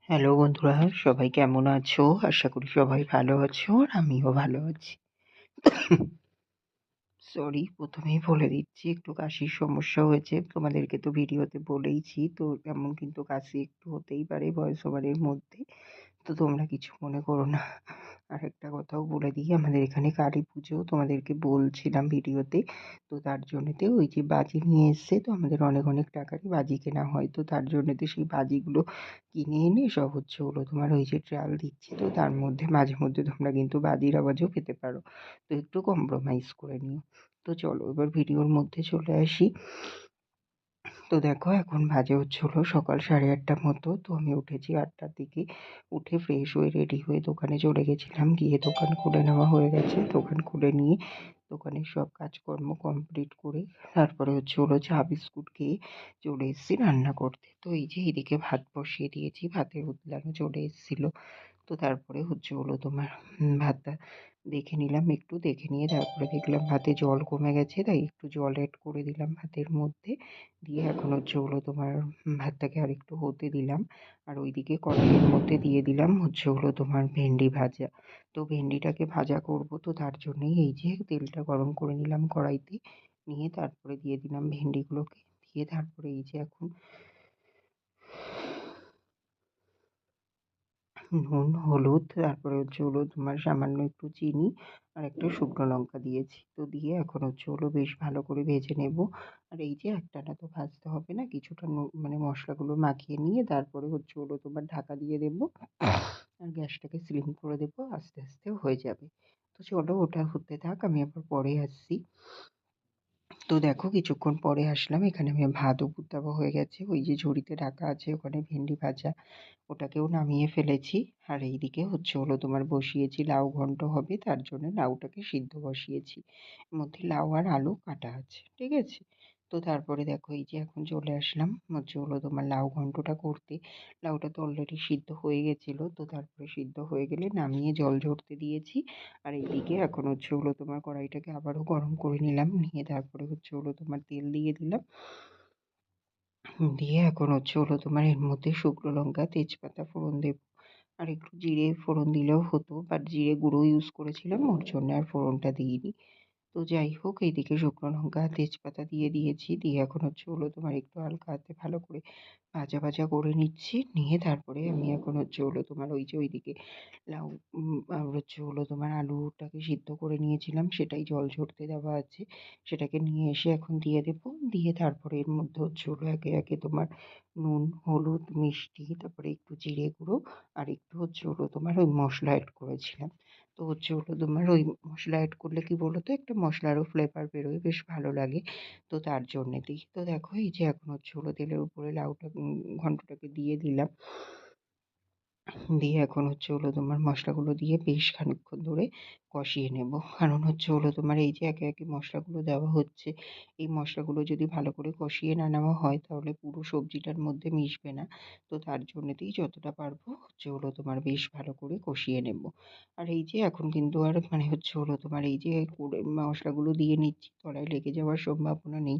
Hello বন্ধুরা, সবাই কেমন আছো? আশা করি সবাই ভালো আছো আর আমিও ভালো আছি। সরি, প্রথমেই বলে দিচ্ছি একটু কাশির সমস্যা হয়েছে। তোমাদেরকে তো ভিডিওতে বলেইছি, তো এমন কিন্তু কাশি একটু হতেই পারে ভয়েস ওভারের মধ্যে। তো তোমরা কিছু মনে করো না। আরেকটা কথাও বলে দিই, আমাদের এখানে কালী পুজো তোমাদেরকে বলছিলাম ভিডিওতে। তো তার জন্যেতে ওই যে বাজি নিয়ে এসছে, তো আমাদের অনেক অনেক টাকারই বাজি কেনা হয়। তো তার জন্যেতে সেই বাজিগুলো কিনে এনে সব হলো তোমার ওই যে ট্রায়াল দিচ্ছি। তো তার মধ্যে মাঝে মধ্যে তোমরা কিন্তু বাজির আওয়াজও পেতে পারো। তো একটু কম্প্রোমাইজ করে নিও। তো চলো এবার ভিডিওর মধ্যে চলে আসি। তো দেখো এখন বাজে হলো সকাল 8:30টার মতো। তো আমি উঠেছি 8টার দিকে। উঠে ফ্রেশ হয়ে রেডি হয়ে দোকানে চলে গেছিলাম। গিয়ে দোকান খুলে নেওয়া হয়ে গেছে। দোকান খুলে নিয়ে দোকানের সব কাজকর্ম কমপ্লিট করে তারপরে হলো চা বিস্কুট খেয়ে চলে এসেছি রান্না করতে। তো এই যে এদিকে ভাত বসিয়ে দিয়েছি, ভাতের উতলানো চলে এসেছিল। তো তারপরে হলো তোমার ভাতটা দেখে নিলাম, একটু দেখে নিয়ে তারপরে দেখলাম ভাতে জল কমে গেছে, তাই একটু জল অ্যাড করে দিলাম ভাতের মধ্যে। দিয়ে এখন হলো তোমার ভাতটাকে আরেকটু হতে দিলাম। আর ওইদিকে কড়াইয়ের মধ্যে দিয়ে দিলাম হলো তোমার ভেন্ডি ভাজা। তো ভেন্ডিটাকে ভাজা করব, তো তার জন্যই এই যে তেলটা গরম করে নিলাম কড়াইতে। নিয়ে তারপরে দিয়ে দিলাম ভেন্ডিগুলোকে। দিয়ে তারপরে এই যে এখন নুন, হলুদ, তারপরে হলো তোমার সামান্য একটু চিনি আর একটা শুকনো লঙ্কা দিয়েছি। তো দিয়ে এখন হলো বেশ ভালো করে ভেজে নেব। আর এই যে একটানা তো ভাজতে হবে না, কিছুটা মানে মশলাগুলো মাখিয়ে নিয়ে তারপরে হলো তোমার ঢাকা দিয়ে দেবো। আর গ্যাসটাকে সিলিং করে দেবো, আস্তে আস্তে হয়ে যাবে। তো চলো ওটা হতে থাক, আমি আবার পরে আসছি। তো দেখো কিছুক্ষণ পরে আসলাম, এখানে আমি ভাতও দেওয়া হয়ে গেছে, ওই যে ঝুড়িতে রাখা আছে ওখানে ভেন্ডি ভাজা, ওটাকেও নামিয়ে ফেলেছি। আর এইদিকে হলো তোমার বসিয়েছি লাউ ঘন্ট হবে, তার জন্য লাউটাকে সিদ্ধ বসিয়েছি। এর মধ্যে লাউ আর আলু কাটা আছে, ঠিক আছে। তো তারপরে দেখো এই যে এখন চলে আসলাম হলো তোমার লাউ ঘন্টটা করতে। লাউটা তো অলরেডি সিদ্ধ হয়ে গেছিলো, তো তারপরে সিদ্ধ হয়ে গেলে নামিয়ে জল ঝরতে দিয়েছি। আর এইদিকে এখন হলো তোমার কড়াইটাকে আবারও গরম করে নিলাম, নিয়ে তারপরে হলো তোমার তেল দিয়ে দিলাম। দিয়ে এখন হলো তোমার এর মধ্যে শুকনো লঙ্কা, তেজপাতা ফোড়ন দেব। আর একটু জিরে ফোড়ন দিলেও হতো, বাট জিরে গুঁড়ো ইউজ করেছিলাম, ওর জন্য আর ফোড়নটা দিইনি। তো যাই হোক, এইদিকে শুকনো লঙ্কা তেজপাতা দিয়ে দিয়েছি। দিয়ে এখন হলো তোমার একটু হালকা হাতে ভালো করে ভাজা ভাজা করে নিচ্ছি। নিয়ে তারপরে আমি এখন হলো তোমার ওই যে ওইদিকে লাউ আর হলো তোমার আলুটাকে সিদ্ধ করে নিয়েছিলাম, সেটাই জল ঝরতে দেওয়া আছে। সেটাকে নিয়ে এসে এখন দিয়ে দেবো। দিয়ে তারপরে এর মধ্যে হলো একে একে তোমার নুন, হলুদ, মিষ্টি, তারপরে একটু জিরে গুঁড়ো আর একটু হলো তোমার ওই মশলা অ্যাড করেছিলাম। তো হলো তোমার ওই মশলা অ্যাড করলে কি বলো তো, একটা মশলারও ফ্লেভার বেরোয়, বেশ ভালো লাগে। তো তার জন্যে দিই। তো দেখো এই যে এখন হলো তেলের উপরে লাউটা ঘন্টটাকে দিয়ে দিলাম। দিয়ে এখন হলো তোমার মশলাগুলো দিয়ে বেশ খানিকক্ষণ ধরে কষিয়ে নেব। কারণ হলো তোমার এই যে একে একে মশলাগুলো দেওয়া হচ্ছে, এই মশলাগুলো যদি ভালো করে কষিয়ে না নেওয়া হয় তাহলে পুরো সবজিটার মধ্যে মিশবে না। তো তার জন্যেতেই যতটা পারবো হলো তোমার বেশ ভালো করে কষিয়ে নেব। আর এই যে এখন কিন্তু আর মানে হলো তোমার এই যে মশলাগুলো দিয়ে নিচ্ছি, তলায় লেগে যাওয়ার সম্ভাবনা নেই।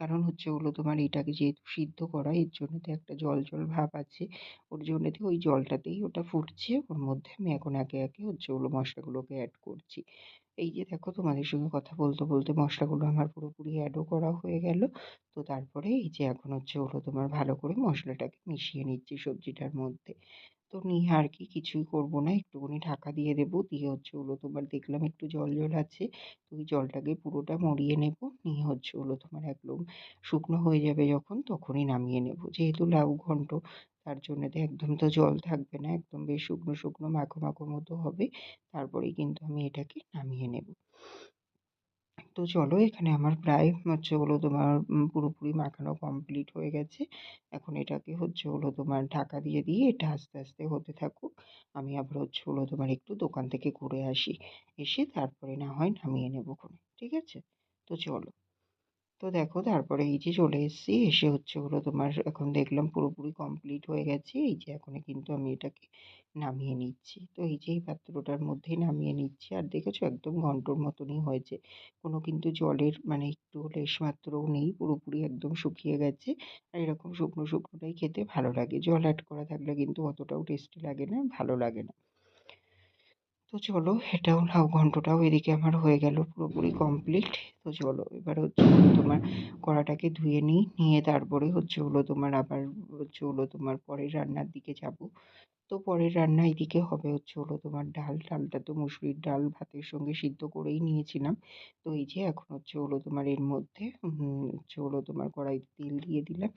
কারণ হলো তোমার এটাকে যেহেতু সিদ্ধ করা, এর জন্যতে একটা জল জল ভাব আছে। ওর জন্যেতে ওই জলটাতেই ওটা ফুটছে, ওর মধ্যে আমি এখন একে একে হলো মশলাগুলোকে অ্যাড করছি। এই যে দেখো তোমাদের সঙ্গে কথা বলতে বলতে মশলাগুলো আমার পুরোপুরি অ্যাডও করা হয়ে গেল। তো তারপরে এই যে এখন হলো তোমার ভালো করে মশলাটাকে মিশিয়ে নিচ্ছি সবজিটার মধ্যে। তো নিয়ে আর কি কিছুই করব না, একটুখানি ঢাকা দিয়ে দেবো। দিয়ে হলো তোমার দেখলাম একটু জল জল আছে, তো ওই জলটাকে পুরোটা মরিয়ে নেব। নিয়ে হলো তোমার একদম শুকনো হয়ে যাবে যখন, তখনই নামিয়ে নেব। যেহেতু লাউ ঘন্ট, তার জন্যেতে একদম তো জল থাকবে না, একদম বেশ শুকনো শুকনো মাখো মাখো মতো হবে। তারপরেই কিন্তু আমি এটাকে নামিয়ে নেব। তো চলো এখানে আমার প্রায় হলো তোমার পুরোপুরি মাখানো কমপ্লিট হয়ে গেছে। এখন এটাকে হলো তোমার ঢাকা দিয়ে দিয়ে এটা আস্তে আস্তে হতে থাকুক। আমি আবার হলো তোমার একটু দোকান থেকে ঘুরে আসি। এসে তারপরে না হয় নামিয়ে নেবো ক্ষনে। ঠিক আছে? তো চলো। তো দেখো তারপরে এই যে চলে এসেছি। এসে হচ্ছে হলো তোমার এখন দেখলাম পুরোপুরি কমপ্লিট হয়ে গেছে। এই যে এখন কিন্তু আমি এটাকে নামিয়ে নিচ্ছি। তো এই যে এই পাত্রটার মধ্যেই নামিয়ে নিচ্ছি। আর দেখেছো একদম ঘন্টর মতনই হয়েছে। কোনো কিন্তু জলের মানে একটু লেশমাত্রও নেই। পুরোপুরি একদম শুকিয়ে গেছে। আর এরকম শুকনো শুকনোটাই খেতে ভালো লাগে। জল এড করা থাকলে কিন্তু অতটাও টেস্টি লাগে না, ভালো লাগে না। তো চলো এটাও লাউ ঘন্টটাও এদিকে আমার হয়ে গেল পুরোপুরি কমপ্লিট। তো চলো এবার হচ্ছে হলো তোমার কড়াটাকে ধুয়ে নিই, নিয়ে তারপরে হচ্ছে হলো তোমার আবার হচ্ছে হলো তোমার পরের রান্নার দিকে যাব। তো পরের রান্না এদিকে হবে হচ্ছে হলো তোমার ডাল। ডালটা তো মুসুরির ডাল ভাতের সঙ্গে সিদ্ধ করেই নিয়েছিলাম। তো এই যে এখন হচ্ছে হলো তোমার এর মধ্যে হচ্ছে হলো তোমার কড়াইতে তেল দিয়ে দিলাম।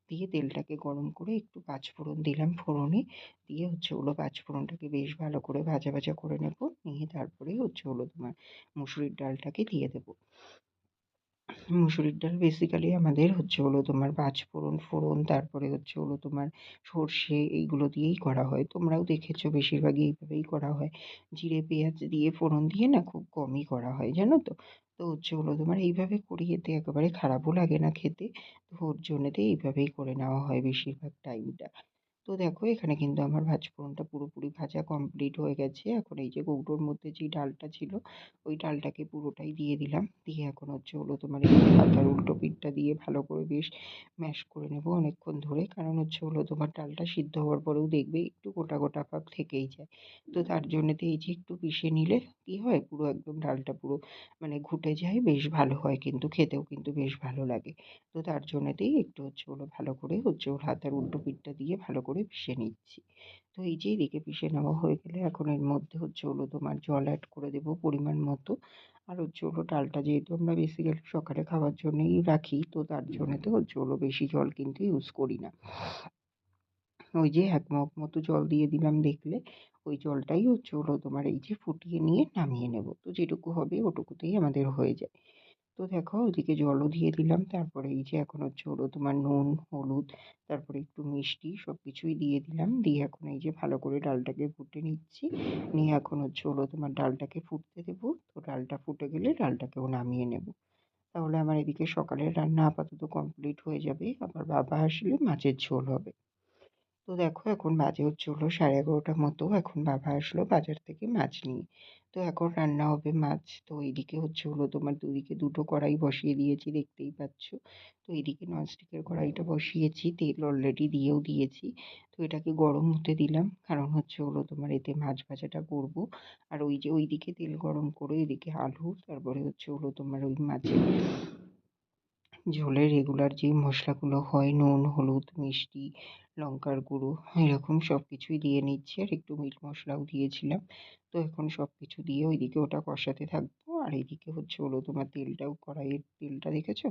দিয়ে তেলটাকে গরম করে একটু পাঁচফোড়ন দিলাম ফোড়নে। দিয়ে হচ্ছে হলো পাঁচফোড়নটাকে বেশ ভালো করে ভাজা ভাজা করে নেব। নিয়ে তারপরে হচ্ছে হলো তোমার মুসুরির ডালটাকে দিয়ে দেবো। মুসুরির ডাল বেসিক্যালি আমাদের হচ্ছে হলো তোমার পাঁচফোড়ন, ফোড়ন তারপরে হচ্ছে হলো তোমার সর্ষে এইগুলো দিয়েই করা হয়। তোমরাও দেখেছো বেশিরভাগই এইভাবেই করা হয়। জিরে, পেঁয়াজ দিয়ে ফোড়ন দিয়ে না খুব কমই করা হয় জানো তো? তো হচ্ছে হলো তোমার এইভাবে করি এতে একেবারে খারাপও লাগে না খেতে। তো ওর জন্যেতে এইভাবেই করে নেওয়া হয় বেশিরভাগ টাইমটা। তো দেখো এখানে কিন্তু আমার ভাঁজফোড়নটা পুরোপুরি ভাজা কমপ্লিট হয়ে গেছে। এখন এই যে কৌটোর মধ্যে যে ডালটা ছিল ওই ডালটাকে পুরোটাই দিয়ে দিলাম। দিয়ে এখন হচ্ছে হলো তোমার এই পাতার উল্টো পিঠটা দিয়ে ভালো করে বেশ ম্যাশ করে নেব অনেকক্ষণ ধরে। কারণ হচ্ছে হলো তোমার ডালটা সিদ্ধ হওয়ার পরেও দেখবে একটু গোটা গোটা ভাব থেকেই যায়। তো তার জন্যেতে এই যে একটু পিষে নিলে কি হয় পুরো একদম ডালটা পুরো মানে ঘুটে যায়, বেশ ভালো হয় কিন্তু খেতেও কিন্তু বেশ ভালো লাগে। তো তার জন্যেতেই একটু হচ্ছে হলো ভালো করে হচ্ছে ওর হাতের উল্টো পিঠটা দিয়ে ভালো করে পিষে নিচ্ছি। তো এই যে এদিকে পিষে নেওয়া হয়ে গেলে এখন এর মধ্যে হচ্ছে হলো তোমার জল অ্যাড করে দেবো পরিমাণ মতো। আর হচ্ছে হলো ডালটা যেহেতু আমরা বেসিক্যালি সকালে খাওয়ার জন্যই রাখি, তো তার জন্যে হচ্ছে হলো বেশি জল কিন্তু ইউজ করি না। ওই যে ১ মগ মতো জল দিয়ে দিলাম দেখলে। ওই জলটাই হচ্ছে হলো তোমার এই যে ফুটিয়ে নিয়ে নামিয়ে নেব। তো যেটুকু হবে ওটুকুতেই আমাদের হয়ে যায়। তো দেখো ওইদিকে জলও দিয়ে দিলাম। তারপরে এই যে এখন হচ্ছে হলো তোমার নুন, হলুদ, তারপরে একটু মিষ্টি সবকিছুই দিয়ে দিলাম। দিয়ে এখন এই যে ভালো করে ডালটাকে ফুটে নিচ্ছি। নিয়ে এখন হচ্ছে হলো তোমার ডালটাকে ফুটতে দেবো। তো ডালটা ফুটে গেলে ডালটাকেও নামিয়ে নেব। তাহলে আমার এদিকে সকালের রান্না আপাতত কমপ্লিট হয়ে যাবে। আবার বাবা আসলে মাছের ঝোল হবে। তো দেখো এখন বাজে হচ্ছে হলো 11:30টার মতো। এখন বাবা আসলো বাজার থেকে মাছ নিয়ে। তো এখন রান্না হবে মাছ। তো এইদিকে হচ্ছে হলো তোমার দুদিকে দুটো কড়াই বসিয়ে দিয়েছি দেখতেই পাচ্ছ। তো এদিকে ননস্টিকের কড়াইটা বসিয়েছি, তেল অলরেডি দিয়েও দিয়েছি। তো এটাকে গরম হতে দিলাম, কারণ হচ্ছে হলো তোমার এতে মাছ ভাজাটা করব। আর ওই যে ওইদিকে তেল গরম করে এদিকে আলু তারপরে হচ্ছে হলো তোমার ওই মাছের ঝোলের রেগুলার যেই মশলাগুলো হয় নুন, হলুদ, মিষ্টি, লঙ্কার গুঁড়ো এরকম সব কিছুই দিয়ে নিচ্ছি। আর একটু মিট মশলাও দিয়েছিলাম। তো এখন সব কিছু দিয়ে ওইদিকে ওটা কষাতে থাকবো। আর এইদিকে হচ্ছে হলো তোমার তেলটাও কড়াইয়ের তেলটা দেখেছো?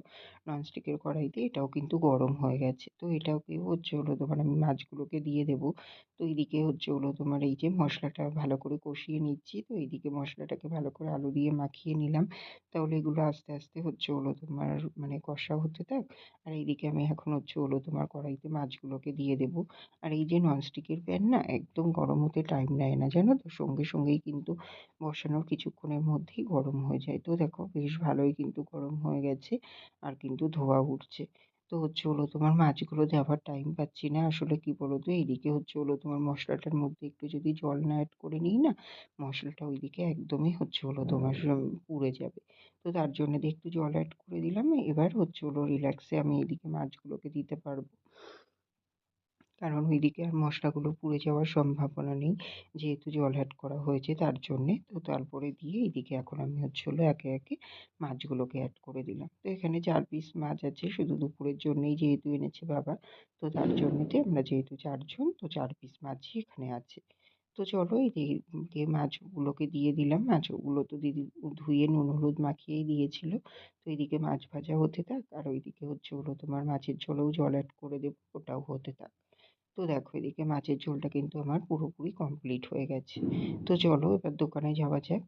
ননস্টিকের কড়াইতে এটাও কিন্তু গরম হয়ে গেছে। তো এটাকেও হচ্ছে হলো তোমার আমি মাছগুলোকে দিয়ে দেবো। তো এইদিকে হচ্ছে হলো তোমার এই যে মশলাটা ভালো করে কষিয়ে নিচ্ছি। তো এইদিকে মশলাটাকে ভালো করে আলু দিয়ে মাখিয়ে নিলাম। তাহলে এগুলো আস্তে আস্তে হচ্ছে হলো তোমার মানে কষা হতে থাক। আর এইদিকে আমি এখন হচ্ছে হলো তোমার কড়াইতে মাছগুলোকে দিয়ে দেবো। আর এই যে ননস্টিকের প্যান না একদম গরম হতে টাইম নেয় না জানো তো? সঙ্গে সঙ্গেই কিন্তু বসানোর কিছুক্ষণের মধ্যেই গরম হয়ে যায়। তো দেখো বেশ ভালোই কিন্তু গরম হয়ে গেছে। আর কিন্তু ধোঁয়া উঠছে। তো হচ্ছে হলো তোমার মাছগুলো দেওয়ার টাইম পাচ্ছি না। আসলে কি বলো তো? এইদিকে হচ্ছে হলো তোমার মশলাটার মধ্যে একটু যদি জল না এড করে নিই না, মশলাটা ওইদিকে একদমই হচ্ছে হলো তোমার পুড়ে যাবে। তো তার জন্যে একটু জল অ্যাড করে দিলাম। এবার হচ্ছে হলো রিল্যাক্সে আমি এদিকে মাছগুলোকে দিতে পারবো। কারণ ওইদিকে আর মশলাগুলো পুড়ে যাওয়ার সম্ভাবনা নেই। যেহেতু জল অ্যাড করা হয়েছে তার জন্যে। তো তারপরে দিয়ে এদিকে এখন আমি হচ্ছে হলো একে একে মাছগুলোকে অ্যাড করে দিলাম। তো এখানে ৪ পিস মাছ আছে শুধু দুপুরের জন্যেই যেহেতু এনেছে বাবা। তো তার জন্যেতে আমরা যেহেতু ৪ জন তো ৪ পিস মাছই এখানে আছে। তো চলো এদিকে মাছগুলোকে দিয়ে দিলাম। মাছগুলো তো দিদি ধুয়ে নুন হলুদ মাখিয়েই দিয়েছিল। তো এদিকে মাছ ভাজা হতে থাক আর ওইদিকে হচ্ছে হলো তোমার মাছের ঝোলেও জল অ্যাড করে দেবো, ওটাও হতে থাক। তো দেখো এদিকে মাছের ঝোলটা কিন্তু আমার পুরোপুরি কমপ্লিট হয়ে গেছে। তো চলো এবার দোকানে যাওয়া যাক।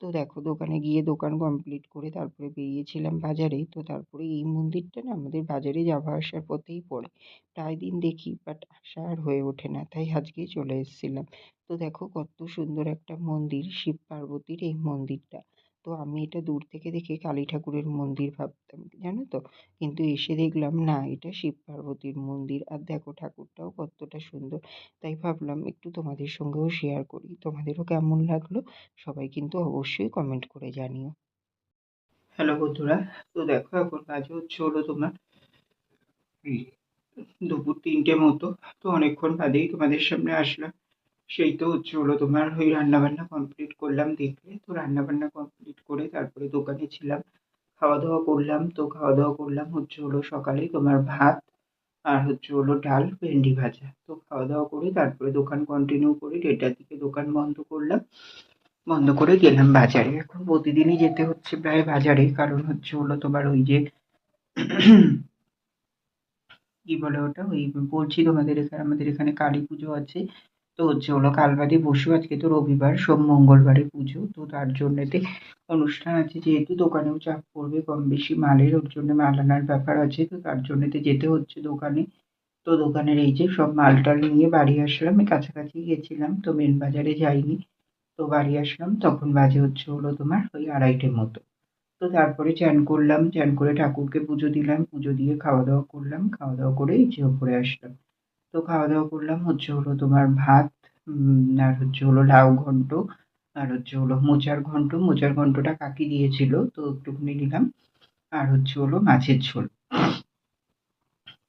তো দেখো দোকানে গিয়ে দোকান কমপ্লিট করে তারপরে বেরিয়েছিলাম বাজারে। তো তারপরে এই মন্দিরটা না আমাদের বাজারে যাওয়া আসার পথেই পড়ে। প্রায় দিন দেখি বাট আসা আর হয়ে ওঠে না, তাই আজকেই চলে এসেছিলাম। তো দেখো কত সুন্দর একটা মন্দির, শিব পার্বতীর এই মন্দিরটা। তো আমি এটা দূর থেকে দেখে কালী ঠাকুরের মন্দির ভাবতাম, জানো তো? কিন্তু এসে দেখলাম না, এটা শিব পার্বতীর মন্দির। আর দেখো ঠাকুরটাও কতটা সুন্দর। তাই ভাবলাম একটু তোমাদের সঙ্গেও শেয়ার করি। তোমাদেরও কেমন লাগলো সবাই কিন্তু অবশ্যই কমেন্ট করে জানিও। হ্যালো বন্ধুরা, তো দেখো এখন বাজে হলো তোমার এই দুপুর ৩টে মতো। তো অনেকক্ষণ বাদেই তোমাদের সামনে আসলাম। সেই তো তোমার ওই রান্নাবান্না কমপ্লিট করলাম দেখলে। তো রান্নাবান্না কমপ্লিট করে তারপরে দোকানে ছিলাম, খাওয়া দাওয়া করলাম। তো খাওয়া দাওয়া করলাম সকালে তোমার ভাত আর ডাল ভেন্ডি ভাজা। তো খাওয়া দাওয়া করে তারপরে দোকান কন্টিনিউ করে ১:৩০টার দিকে দোকান বন্ধ করলাম। বন্ধ করে গেলাম বাজারে। এখন প্রতিদিনই যেতে হচ্ছে প্রায় বাজারে, কারণ তোমার ওই যে কি বলে ওটা, ওই বলছি তোমাদের এখানে, আমাদের এখানে কালী পুজো আছে। তো কাল বাদে পরশু, আজকে তো রবিবার, সোম মঙ্গলবারে পুজো। তো তার জন্যেতে অনুষ্ঠান আছে, যেহেতু দোকানেও চাপ পড়বে কম বেশি মালের, ওর জন্য মাল আনার ব্যাপার আছে। তো তার জন্যেতে যেতে হচ্ছে দোকানে। তো দোকানের এই যে সব মাল টাল নিয়ে বাড়ি আসলাম। আমি কাছাকাছি গেছিলাম, তো মেন বাজারে যাইনি। তো বাড়ি আসলাম তখন বাজে তোমার ওই ২:৩০ মতো। তো তারপরে চান করলাম, চান করে ঠাকুরকে পুজো দিলাম, পুজো দিয়ে খাওয়া দাওয়া করলাম, খাওয়া দাওয়া করে এই যে ওপরে আসলাম। তো খাওয়া দাওয়া করলাম তোমার ভাত, আর লাউ ঘন্ট, আর মোচার ঘন্ট। মোচার ঘন্টটা কাকি দিয়েছিল, তো একটুখানি নিলাম। আর মাছের ঝোল।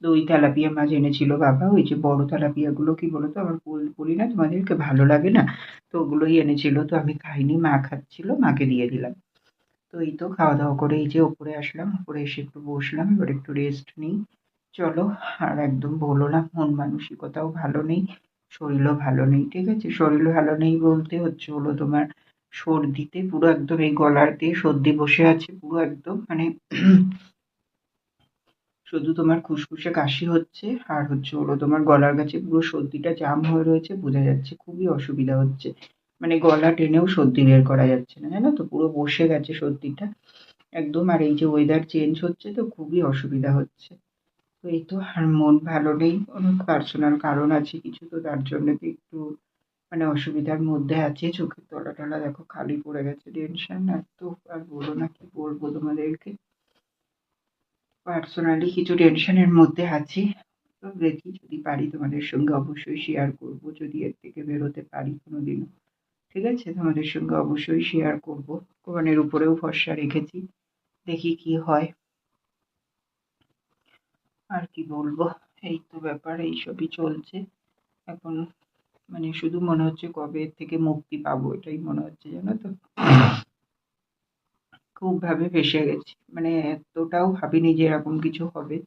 তো ওই তেলাপিয়া মাছ এনেছিল বাবা, ওই যে বড় তেলাপিয়া গুলো, কি বলতো, আমার বলি না তোমাদেরকে, ভালো লাগে না। তো ওগুলোই এনেছিল, তো আমি খাইনি, মা খাচ্ছিল, মাকে দিয়ে দিলাম। তো এই তো খাওয়া দাওয়া করে এই যে ওপরে আসলাম, ওপরে এসে একটু বসলাম, এবার একটু রেস্ট নিই। চলো। আর একদম বলো না, মন মানসিকতাও ভালো নেই, শরীরও ভালো নেই, ঠিক আছে? শরীর ভালো নেই বলতে তোমার সর্দিতে পুরো একদম এই গলার দিয়ে সর্দি বসে আছে পুরো একদম, মানে শুধু তোমার খুসখুসে কাশি হচ্ছে। আর তোমার গলার কাছে পুরো সর্দিটা জাম হয়ে রয়েছে, বোঝা যাচ্ছে খুবই অসুবিধা হচ্ছে। মানে গলা টেনেও সর্দি বের করা যাচ্ছে না, জানো তো, পুরো বসে গেছে সর্দিটা একদম। আর এই যে ওয়েদার চেঞ্জ হচ্ছে, তো খুবই অসুবিধা হচ্ছে। তো এই তো, আর মন ভালো নেই, অনেক পার্সোনাল কারণ আছে কিছু, তো তার জন্য তো একটু মানে অসুবিধার মধ্যে আছে। চোখের তলা টলা দেখো খালি পড়ে গেছে, টেনশন এত, আর বলো না, কি বলবো তোমাদেরকে, পার্সোনালি কিছু টেনশনের মধ্যে আছি। তো দেখি যদি পারি তোমাদের সঙ্গে অবশ্যই শেয়ার করব, যদি এর থেকে বেরোতে পারি কোনোদিনও, ঠিক আছে? তোমাদের সঙ্গে অবশ্যই শেয়ার করব। ভগবানের উপরেও ভরসা রেখেছি, দেখি কি হয়। আর কি বলবো, এই তো ব্যাপার, এইসবই চলছে এখন। মানে শুধু মনে হচ্ছে কবে এর থেকে মুক্তি পাবো, এটাই মনে হচ্ছে, জানো তো। খুব ভাবে ফেঁসে গেছি, মানে এতটাও ভাবিনি যে এরকম কিছু হবে।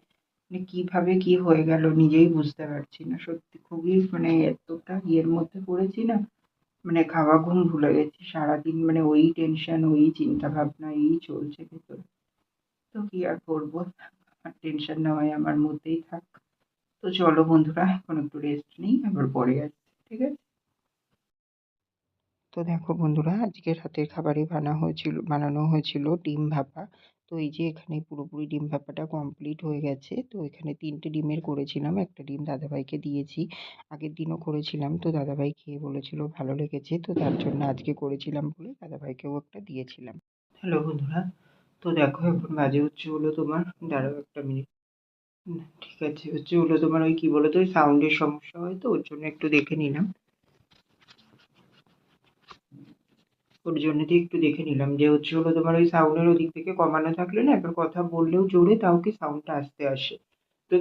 মানে কিভাবে কি হয়ে গেল নিজেই বুঝতে পারছি না, সত্যি খুবই মানে এতটা ইয়ের মধ্যে পড়েছি না, মানে খাওয়া ঘুম ভুলে গেছি সারাদিন, মানে ওই টেনশন, ওই চিন্তা ভাবনা, এই চলছে ভেতরে। তো কি আর করবো, আর টেনশন নেওয়াই আমার মধ্যেই থাক। তো চলো বন্ধুরা, এখন একটু রেস্ট নিই, আবার পরে আসছি, ঠিক আছে? তো দেখো বন্ধুরা, আজকে রাতের খাবারে বানানো হয়েছিল ডিম ভাপা। তো এই যে এখানে পুরোপুরি ডিম ভাপাটা কমপ্লিট হয়ে গেছে। তো এখানে ৩টে ডিমের করেছিলাম, একটা ডিম দাদাভাইকে দিয়েছি। আগের দিনও করেছিলাম, তো দাদাভাই খেয়ে বলেছিল ভালো লেগেছে, তো তার জন্য আজকে করেছিলাম বলে দাদাভাইকেও একটা দিয়েছিলাম। হ্যালো বন্ধুরা, তো দেখো এখন বাজে তোমার, দাঁড়াও একটা মিনিট। ঠিক আছে, তোমার ওই কি বলতো, ওই সাউন্ডের সমস্যা হয়, তো ওর জন্য একটু দেখে নিলাম। ওর জন্যেতে একটু দেখে নিলাম যে তোমার ওই সাউন্ডের ওদিক থেকে কমানো থাকলে না, এবার কথা বললেও জোরে তাও কি সাউন্ডটা আস্তে আসে। তো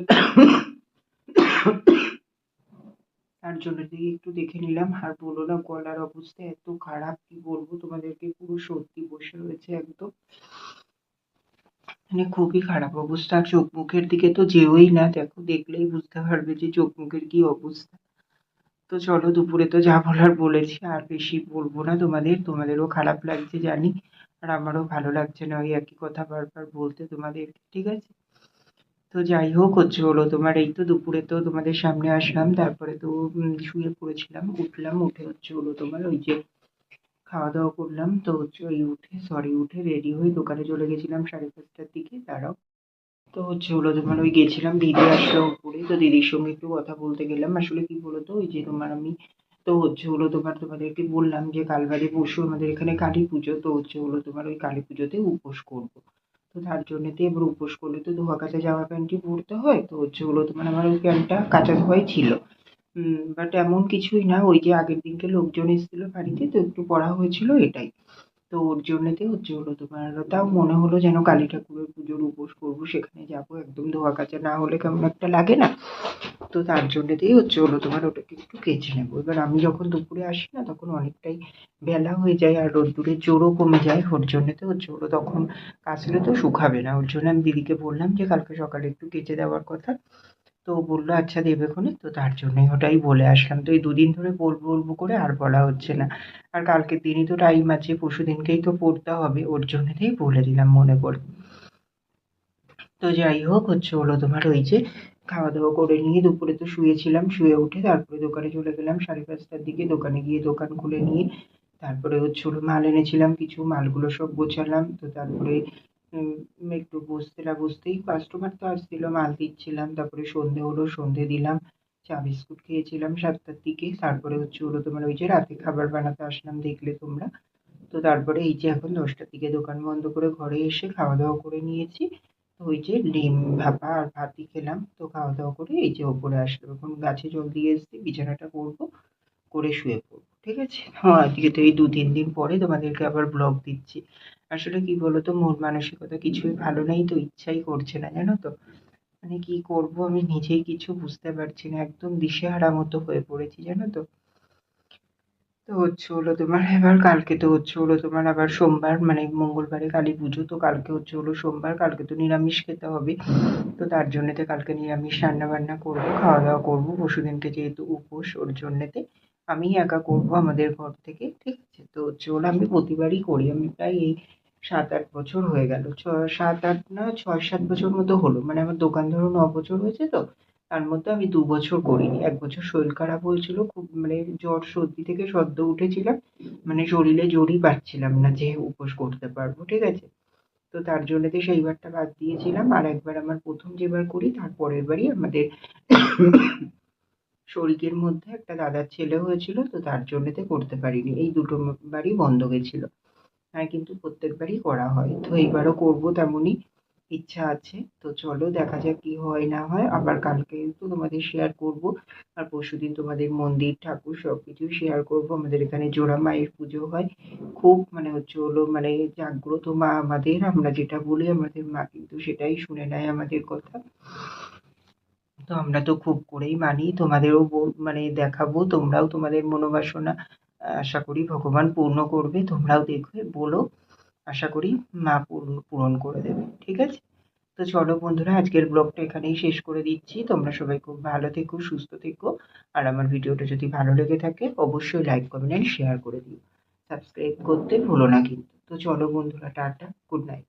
তার জন্য দিয়ে একটু দেখে নিলাম। আর বলো না, গলার অবস্থা এত খারাপ, কি বলবো তোমাদেরকে, পুরো সর্দি বসে রয়েছে একদম, মানে খুবই খারাপ অবস্থা। আর চোখ মুখের দিকে তো যেওই না, দেখো দেখলেই বুঝতে পারবে যে চোখ মুখের কি অবস্থা। তো চলো, দুপুরে তো যা বলার বলেছি, আর বেশি বলবো না তোমাদের, তোমাদেরও খারাপ লাগছে জানি, আর আমারও ভালো লাগছে না ওই একই কথা বারবার বলতে তোমাদেরকে, ঠিক আছে? তো যাই হোক, তোমার এই তো দুপুরে তো তোমাদের সামনে আসলাম, তারপরে তো শুয়ে পড়েছিলাম, উঠলাম, উঠে তোমার ওই যে খাওয়া দাওয়া করলাম। তো ওই উঠে রেডি হয়ে দোকানে চলে গেছিলাম 5:30টার দিকে, দাঁড়াও। তো তোমার ওই গেছিলাম, দিদি আসলো উপরে, তো দিদির সঙ্গে একটু কথা বলতে গেলাম। আসলে কি বলতো, ওই যে তোমার আমি তো হচ্ছে হলো তোমাদেরকে বললাম যে কাল বাদে পরশু আমাদের এখানে কালী পুজো, তো হচ্ছে হলো ওই কালী পুজোতে উপোস করবো। তো তার জন্যেতে এবার উপোস করলে তো ধোয়া কাচা জামা প্যান্টই পরতে হয়, তো হচ্ছে হলো আমার ওই প্যান্টটা কাচা ধোয়াই ছিল। বাট এমন কিছুই না, ওই যে আগের দিনকে লোকজন এসেছিল বাড়িতে, তো একটু পড়া হয়েছিল এটাই। তো ওর জন্যেতে হচ্ছে হলো তাও মনে হলো যেন কালী ঠাকুরের পুজোর উপোস করবো, সেখানে যাবো, একদম ধোয়া কাচা না হলে কেমন একটা লাগে না। তো তার জন্যেতেই হচ্ছে হলো ওটাকে একটু কেচে নেবো। এবার আমি যখন দুপুরে আসি না তখন অনেকটাই বেলা হয়ে যায় আর রোদ্দুরের জোরও কমে যায়, ওর জন্যেতে হচ্ছে হলো তখন কাচলে তো শুকাবে না। ওর জন্য আমি দিদিকে বললাম যে কালকে সকালে একটু কেচে দেওয়ার কথা। তো বললো আচ্ছা দেবেখনে, তো তার জন্যই ওটাই বলে আসলাম। তো এই দুদিন ধরে বলবো বলবো করে আর বলা হচ্ছে না। আর কালকের দিনই তো টাইম আছে, পরশু দিনকেই তো পড়তে হবে, ওর জন্যেতেই বলে দিলাম মনে করে। তো যাই হোক হচ্ছে হলো ওই যে খাওয়া দাওয়া করে নিয়ে দুপুরে তো শুয়েছিলাম, শুয়ে উঠে তারপরে দোকানে চলে গেলাম 5:30টার দিকে। দোকানে গিয়ে দোকান খুলে নিয়ে তারপরে হচ্ছে হলো মাল এনেছিলাম কিছু, মালগুলো সব গোছালাম। তো তারপরে একটু বসতে না বসতেই কাস্টমার তো আসছিল, মাল দিচ্ছিলাম। তারপরে সন্ধে হলো, সন্ধে দিলাম, চা বিস্কুট খেয়েছিলাম 7টার দিকে। তারপরে হচ্ছে হলো ওই যে রাতে খাবার বানাতে আসলাম, দেখলে তোমরা। তো তারপরে এই যে এখন 10টার দিকে দোকান বন্ধ করে ঘরে এসে খাওয়া দাওয়া করে নিয়েছি। তো ওই যে ডিম ভাপা আর ভাতই খেলাম। তো খাওয়া দাওয়া করে এই যে ওপরে আসলাম, এখন গাছে জল দিয়ে এসেছি, বিছানাটা করবো, করে শুয়ে পড়বো, ঠিক আছে। হ্যাঁ, আজকে তো এই 2-3 দিন পরে তোমাদেরকে আবার ব্লগ দিচ্ছি। আসলে কি বলতো, মন মানসিকতা কিছুই ভালো নেই, তো ইচ্ছাই করছে না জানো তো। মানে কি করব আমি নিজেই কিছু বুঝতে পারছি না, একদম দিশেহারা মতো হয়ে পড়েছি জানো তো। তো হচ্ছে হলো এবার কালকে তো হচ্ছে হলো আবার সোমবার, মানে মঙ্গলবারে কালী পুজো, তো কালকে হচ্ছে হলো সোমবার, কালকে তো নিরামিষ খেতে হবে। তো তার জন্যেতে কালকে নিরামিষ রান্না বান্না করবো, খাওয়া দাওয়া করবো। পরশুদিনকে যেহেতু উপোস, ওর জন্যেতে আমি একা করবো আমাদের ঘর থেকে, ঠিক আছে। তো হচ্ছে হলো আমি প্রতিবারই করি, আমি প্রায় এই 7-8 বছর হয়ে গেল, 7-8 না 6-7 বছর মতো হলো, মানে আমার দোকান ধরো 9 বছর হয়েছে। তো তার মধ্যে আমি 2 বছর করিনি, 1 বছর শরীর খারাপ হয়েছিল খুব, মানে জ্বর সর্দি থেকে সদ্য উঠেছিলাম, মানে শরীরে জোরই পাচ্ছিলাম না যে উপোস করতে পারবো, ঠিক আছে। তো তার জন্যতে সেইবারটা বাদ দিয়েছিলাম। আর একবার আমার প্রথম যেবার করি তার পরের বারই আমাদের শরিকের মধ্যে একটা দাদার ছেলে হয়েছিল, তো তার জন্যতে করতে পারিনি, এই দুটো বারই বন্ধ গেছিল। আর কিন্তু প্রত্যেকবারই করা হয়, তো এইবারও করবো তেমনই ইচ্ছা আছে। তো চলো দেখা যাক কি হয় না হয়, আবার কালকে তো তোমাদের শেয়ার করব। আর পরশুদিন তোমাদের মন্দির ঠাকুর সবকিছু শেয়ার করব। আমাদের এখানে জোড়া মায়ের পুজো হয়, খুব মানে হচ্ছে হলো মানে জাগ্রত মা আমাদের, আমরা যেটা বলি আমাদের মা কিন্তু সেটাই শুনে নেয় আমাদের কথা। তো আমরা তো খুব করেই মানি, তোমাদেরও মানে দেখাবো, তোমরাও তোমাদের মনোবাসনা আশা করি ভগবান পূর্ণ করবে, তোমরাও দেখবে বলো, আশা করি মা পূরণ পূরণ করে দেবে, ঠিক আছে। তো চলো বন্ধুরা, আজকের ব্লগটা এখানেই শেষ করে দিচ্ছি। তোমরা সবাই খুব ভালো থেকো, সুস্থ থেকো। আর আমার ভিডিওটা যদি ভালো লেগে থাকে অবশ্যই লাইক কমেন্ট অ্যান্ড শেয়ার করে দিও। সাবস্ক্রাইব করতে ভুলো না কিন্তু। তো চলো বন্ধুরা, টাটা, গুড নাইট।